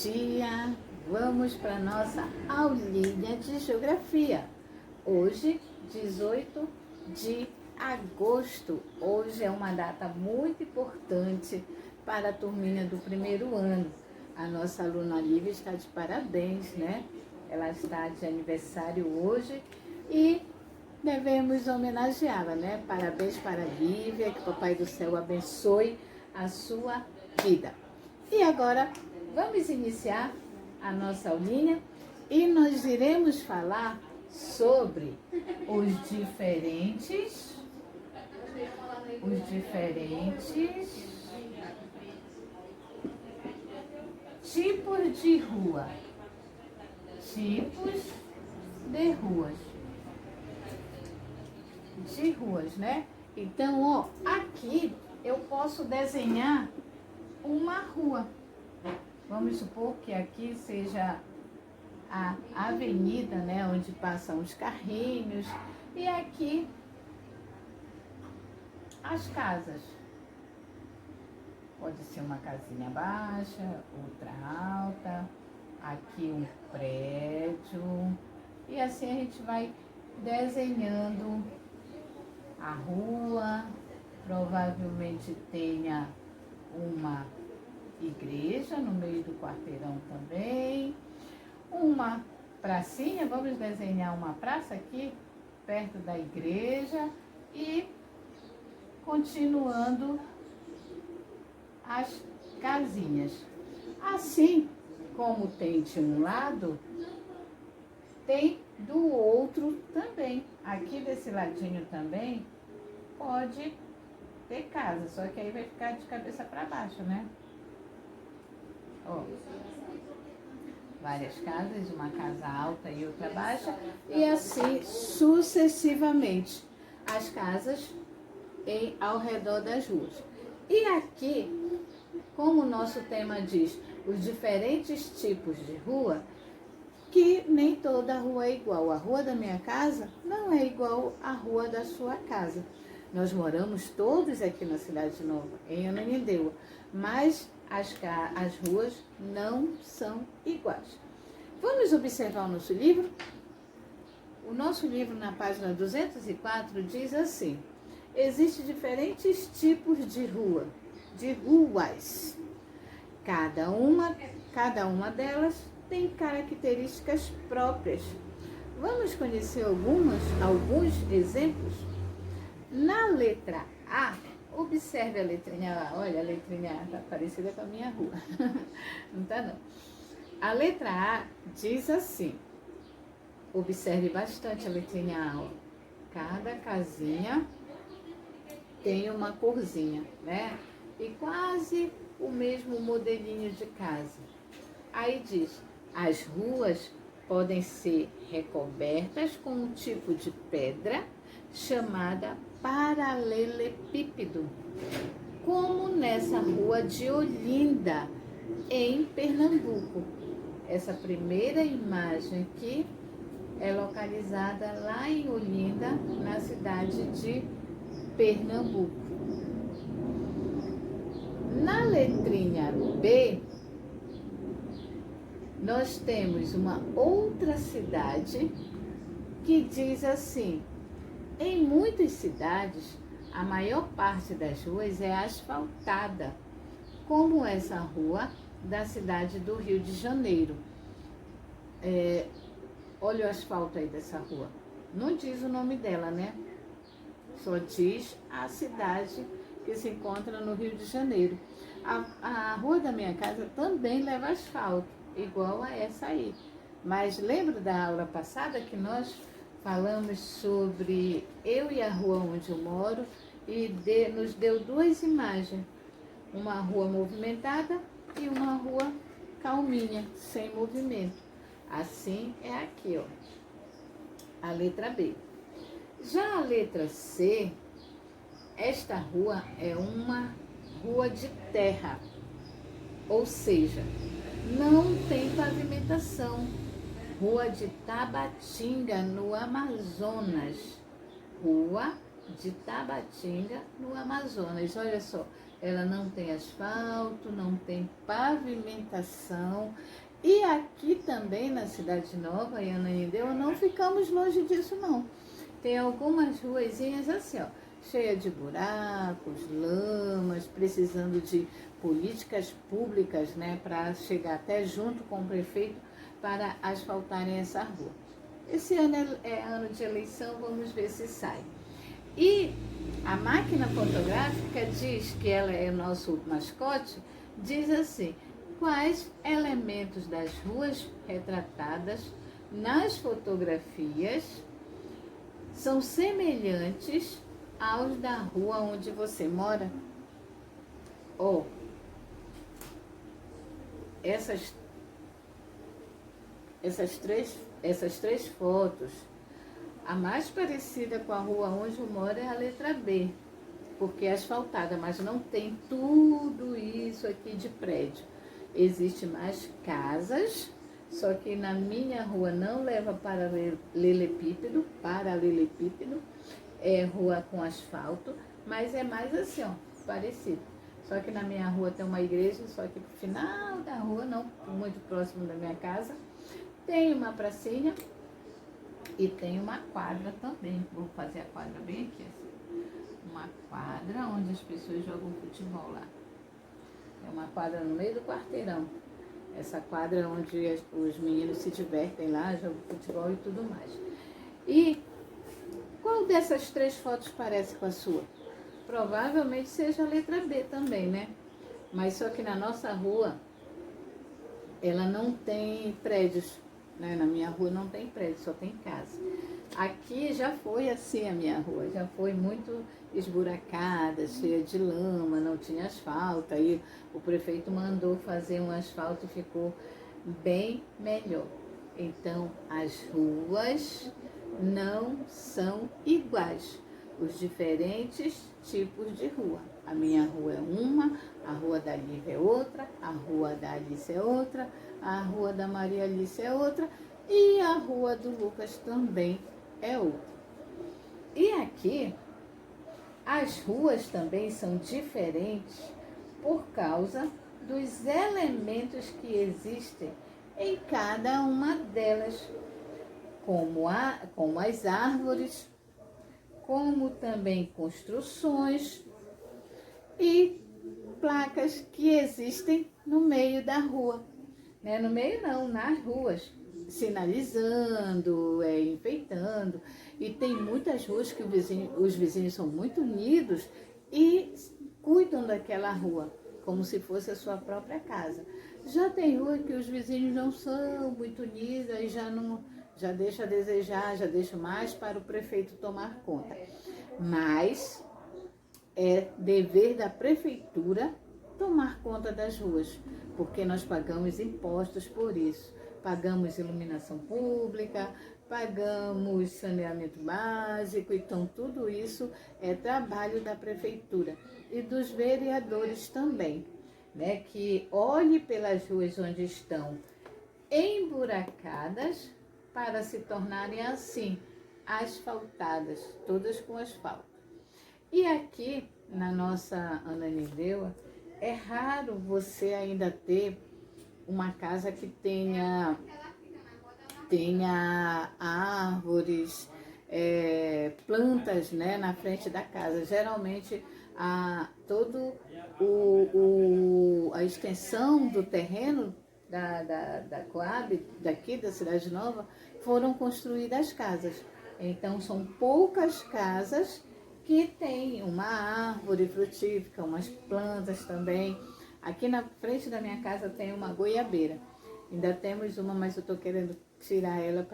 dia! Vamos para a nossa aulinha de geografia. Hoje, 18 de agosto. Hoje é uma data muito importante para a turminha do primeiro ano. A nossa aluna Lívia está de parabéns, né? Ela está de aniversário hoje e devemos homenageá-la, né? Parabéns para a Lívia, que o Papai do Céu abençoe a sua vida. E agora, vamos iniciar a nossa aulinha e nós iremos falar sobre os diferentes tipos de rua. Tipos de ruas, né? Então, ó, aqui eu posso desenhar uma rua. Vamos supor que aqui seja a avenida, né, onde passam os carrinhos, e aqui as casas. Pode ser uma casinha baixa, outra alta, aqui um prédio, e assim a gente vai desenhando a rua. Provavelmente tenha uma igreja no meio do quarteirão também, uma pracinha, vamos desenhar uma praça aqui perto da igreja e continuando as casinhas. Assim como tem de um lado, tem do outro também. Aqui desse ladinho também pode ter casa, só que aí vai ficar de cabeça para baixo, né? Ó, várias casas, uma casa alta e outra baixa, e assim sucessivamente as casas ao redor das ruas. E aqui, como o nosso tema diz, os diferentes tipos de rua, que nem toda rua é igual. A rua da minha casa não é igual à rua da sua casa. Nós moramos todos aqui na Cidade Nova, em Ananindeua, mas as ruas não são iguais. Vamos observar o nosso livro? O nosso livro, na página 204, diz assim: existem diferentes tipos de ruas. Cada uma delas tem características próprias. Vamos conhecer alguns exemplos? Na letra A, observe a letrinha A. Olha, a letrinha A está parecida com a minha rua. Não está, não. A letra A diz assim, observe bastante a letrinha A. Ó. Cada casinha tem uma corzinha, né? E quase o mesmo modelinho de casa. Aí diz, as ruas podem ser recobertas com um tipo de pedra chamada paralelepípedo, como nessa rua de Olinda, em Pernambuco. Essa primeira imagem aqui é localizada lá em Olinda, na cidade de Pernambuco. Na letrinha B, nós temos uma outra cidade que diz assim: em muitas cidades, a maior parte das ruas é asfaltada, como essa rua da cidade do Rio de Janeiro. Olha o asfalto aí dessa rua. Não diz o nome dela, né? Só diz a cidade que se encontra no Rio de Janeiro. A rua da minha casa também leva asfalto, igual a essa aí. Mas lembra da aula passada que nós falamos sobre eu e a rua onde eu moro e nos deu duas imagens. Uma rua movimentada e uma rua calminha, sem movimento. Assim é aqui, ó. A letra B. Já a letra C, esta rua é uma rua de terra, ou seja, não tem pavimentação. Rua de Tabatinga, no Amazonas. Rua de Tabatinga, no Amazonas. Olha só, ela não tem asfalto, não tem pavimentação. E aqui também na Cidade Nova, em Ananindeua, não ficamos longe disso não. Tem algumas ruazinhas assim, ó, cheia de buracos, lamas, precisando de políticas públicas, né, para chegar até junto com o prefeito para asfaltarem essa rua. Esse ano é ano de eleição, vamos ver se sai. E a máquina fotográfica diz que ela é o nosso mascote, diz assim: quais elementos das ruas retratadas nas fotografias são semelhantes aos da rua onde você mora? Ou essas três fotos, a mais parecida com a rua onde eu moro é a letra B, porque é asfaltada, mas não tem tudo isso aqui de prédio. Existem mais casas, só que na minha rua não leva para paralelepípedo, é rua com asfalto, mas é mais assim, ó, parecido. Só que na minha rua tem uma igreja, só que no final da rua, não muito próximo da minha casa, tem uma pracinha e tem uma quadra também. Vou fazer a quadra bem aqui, assim. Uma quadra onde as pessoas jogam futebol lá. É uma quadra no meio do quarteirão. Essa quadra é onde os meninos se divertem lá, jogam futebol e tudo mais. E qual dessas três fotos parece com a sua? Provavelmente seja a letra B também, né? Mas só que na nossa rua, ela não tem prédios, né? Na minha rua não tem prédio, só tem casa. Aqui já foi assim a minha rua, já foi muito esburacada, cheia de lama, não tinha asfalto. Aí o prefeito mandou fazer um asfalto e ficou bem melhor. Então as ruas não são iguais, os diferentes tipos de rua. A minha rua é uma, a rua da Lívia é outra, a rua da Alice é outra, a rua da Maria Alice é outra e a rua do Lucas também é outra. E aqui as ruas também são diferentes por causa dos elementos que existem em cada uma delas, como as árvores, como também construções e placas que existem no meio da rua. Né? No meio não, nas ruas, sinalizando, enfeitando. E tem muitas ruas que os vizinhos são muito unidos e cuidam daquela rua, como se fosse a sua própria casa. Já tem rua que os vizinhos não são muito unidos e já deixa a desejar, já deixa mais para o prefeito tomar conta. Mas é dever da prefeitura tomar conta das ruas, porque nós pagamos impostos por isso. Pagamos iluminação pública, pagamos saneamento básico, então tudo isso é trabalho da prefeitura e dos vereadores também, né, que olhe pelas ruas onde estão emburacadas para se tornarem assim, asfaltadas, todas com asfalto. E aqui, na nossa Ananindeua, é raro você ainda ter uma casa que tenha árvores, plantas, né, na frente da casa. Geralmente, todo a extensão do terreno da Coab, daqui da Cidade Nova, foram construídas casas. Então, são poucas casas que tem uma árvore frutífera, umas plantas também. Aqui na frente da minha casa tem uma goiabeira. Ainda temos uma, mas eu estou querendo tirar ela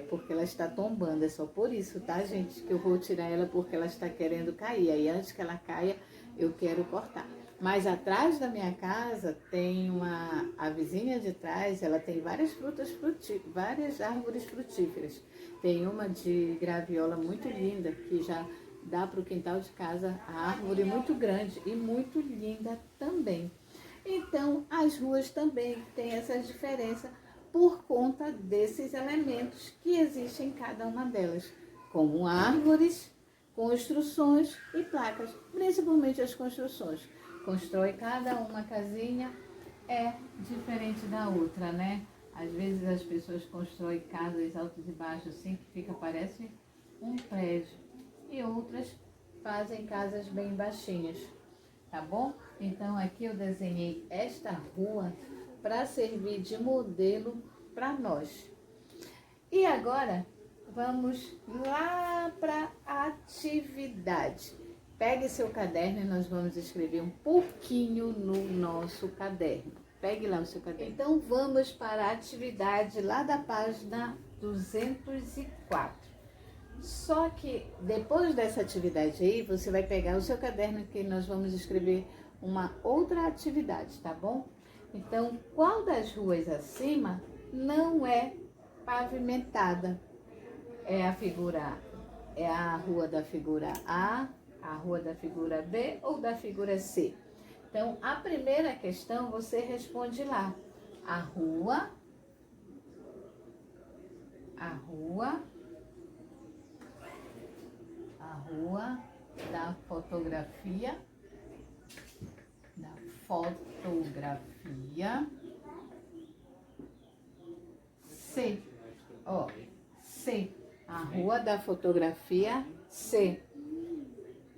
porque ela está tombando. É só por isso, tá, gente? Que eu vou tirar ela porque ela está querendo cair. Aí antes que ela caia, eu quero cortar. Mas atrás da minha casa tem a vizinha de trás, ela tem várias várias árvores frutíferas. Tem uma de graviola muito linda, que já dá para o quintal de casa, a árvore muito grande e muito linda também. Então, as ruas também têm essa diferença por conta desses elementos que existem em cada uma delas, como árvores, construções e placas, principalmente as construções. Constrói cada uma casinha, é diferente da outra, né? Às vezes as pessoas constroem casas altas e baixas assim, que fica, parece um prédio. E outras fazem casas bem baixinhas, tá bom? Então aqui eu desenhei esta rua para servir de modelo para nós. E agora vamos lá para a atividade. Pegue seu caderno e nós vamos escrever um pouquinho no nosso caderno. Pegue lá o seu caderno. Então vamos para a atividade lá da página 204. Só que depois dessa atividade aí, você vai pegar o seu caderno que nós vamos escrever uma outra atividade, tá bom? Então, qual das ruas acima não é pavimentada? É a rua da figura A rua da figura B ou da figura C? Então, a primeira questão você responde lá. A rua da fotografia C. Ó, C. A rua da fotografia C.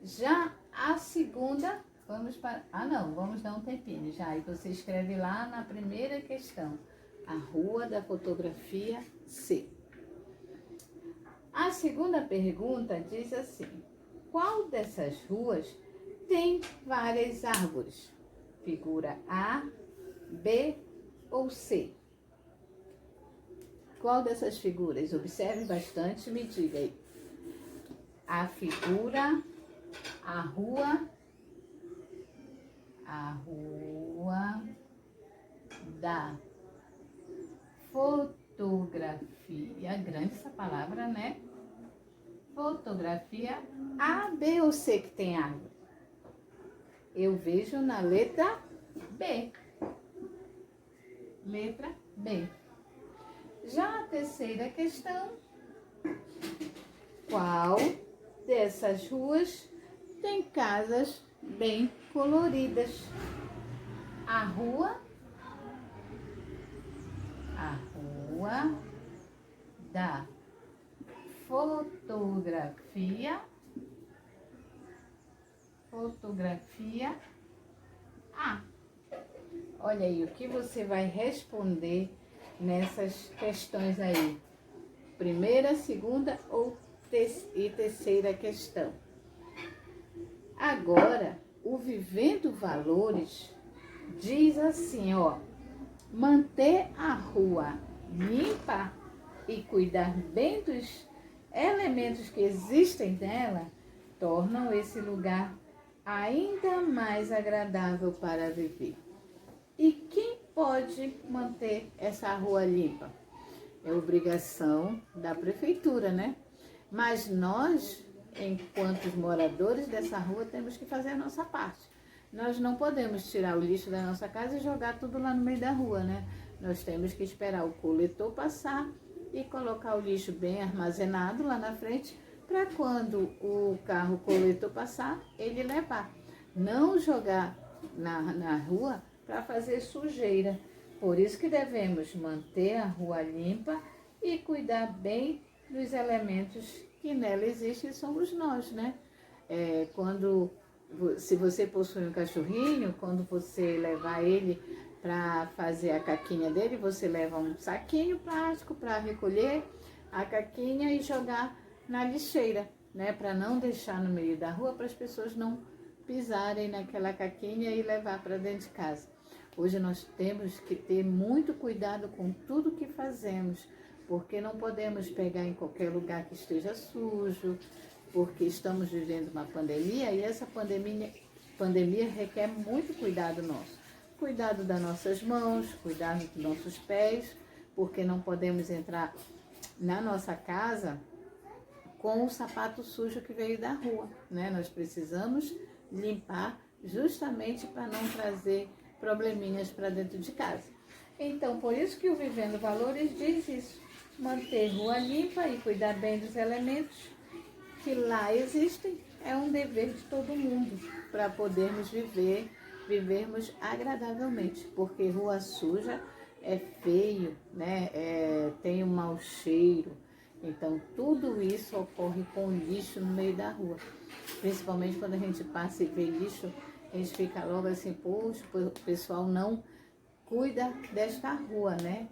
Já a segunda, vamos dar um tempinho já. Aí você escreve lá na primeira questão. A rua da fotografia C. A segunda pergunta diz assim: qual dessas ruas tem várias árvores? Figura A, B ou C? Qual dessas figuras? Observe bastante e me diga aí. A figura, a rua da fotografia, grande essa palavra, né? Fotografia A, B ou C que tem árvore? Eu vejo na letra B. Letra B. Já a terceira questão: qual dessas ruas tem casas bem coloridas? A rua da fotografia A. Olha aí o que você vai responder nessas questões aí. Primeira, segunda e terceira questão. Agora, o Vivendo Valores diz assim, ó: manter a rua limpa e cuidar bem dos elementos que existem nela tornam esse lugar ainda mais agradável para viver. E quem pode manter essa rua limpa? É obrigação da prefeitura, né? Mas nós, enquanto moradores dessa rua, temos que fazer a nossa parte. Nós não podemos tirar o lixo da nossa casa e jogar tudo lá no meio da rua, né? Nós temos que esperar o coletor passar e colocar o lixo bem armazenado lá na frente, para quando o carro coletor passar, ele levar. Não jogar na rua para fazer sujeira. Por isso que devemos manter a rua limpa e cuidar bem dos elementos que nela existem, somos nós, né? Se você possui um cachorrinho, quando você levar ele para fazer a caquinha dele, você leva um saquinho plástico para recolher a caquinha e jogar na lixeira, né? Para não deixar no meio da rua, para as pessoas não pisarem naquela caquinha e levar para dentro de casa. Hoje nós temos que ter muito cuidado com tudo que fazemos, porque não podemos pegar em qualquer lugar que esteja sujo, porque estamos vivendo uma pandemia e essa pandemia requer muito cuidado nosso. Cuidado das nossas mãos, cuidado dos nossos pés, porque não podemos entrar na nossa casa com o sapato sujo que veio da rua, né? Nós precisamos limpar justamente para não trazer probleminhas para dentro de casa. Então, por isso que o Vivendo Valores diz isso: manter rua limpa e cuidar bem dos elementos que lá existem, é um dever de todo mundo para podermos vivermos agradavelmente, porque rua suja é feio, né? Tem um mau cheiro. Então, tudo isso ocorre com lixo no meio da rua. Principalmente quando a gente passa e vê lixo, a gente fica logo assim, poxa, o pessoal não cuida desta rua, né?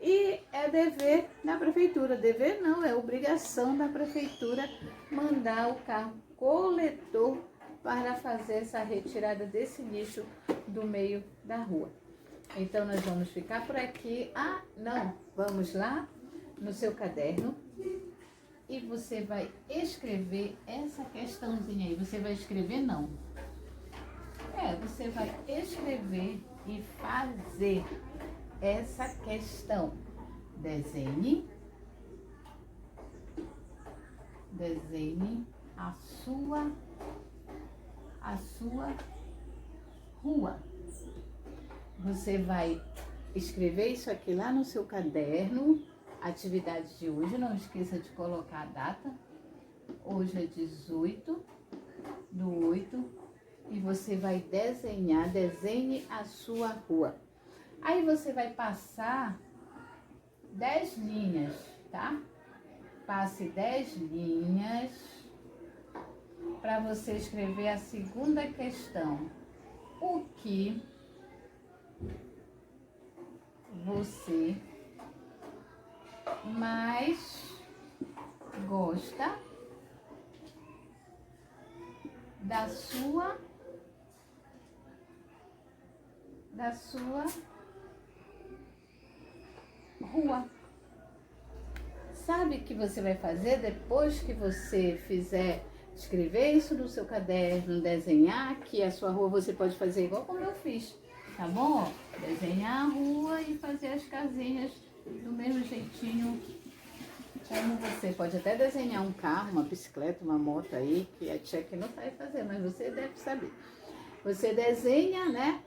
E é dever da prefeitura, dever não, é obrigação da prefeitura mandar o carro coletor para fazer essa retirada desse lixo do meio da rua. Então nós vamos ficar por aqui. Vamos lá no seu caderno e você vai escrever essa questãozinha aí. Você vai escrever não. Você vai escrever e fazer essa questão. Desenhe a sua rua. Você vai escrever isso aqui lá no seu caderno. Atividade de hoje, não esqueça de colocar a data. Hoje é 18/8 e você vai desenhe a sua rua. Aí você vai passar 10 linhas, tá? Passe 10 linhas para você escrever a segunda questão. O que você mais gosta da sua rua. Sabe o que você vai fazer depois que você fizer escrever isso no seu caderno, desenhar aqui a sua rua? Você pode fazer igual como eu fiz, tá bom? Desenhar a rua e fazer as casinhas do mesmo jeitinho como você. Pode até desenhar um carro, uma bicicleta, uma moto aí, que a tia aqui não sabe fazer, mas você deve saber. Você desenha, né?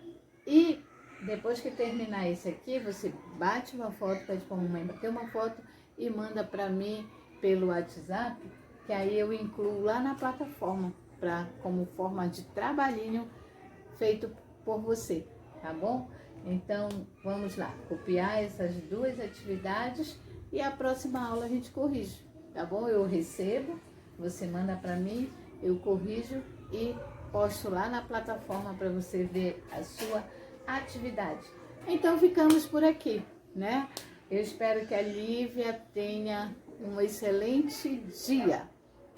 E depois que terminar esse aqui, você bate uma foto, pede para a mamãe bater uma foto e manda para mim pelo WhatsApp, que aí eu incluo lá na plataforma, como forma de trabalhinho feito por você, tá bom? Então, vamos lá, copiar essas duas atividades e a próxima aula a gente corrige, tá bom? Eu recebo, você manda para mim, eu corrijo e posto lá na plataforma para você ver a sua atividade. Então, ficamos por aqui, né? Eu espero que a Lívia tenha um excelente dia,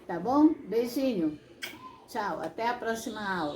tá bom? Beijinho, tchau, até a próxima aula.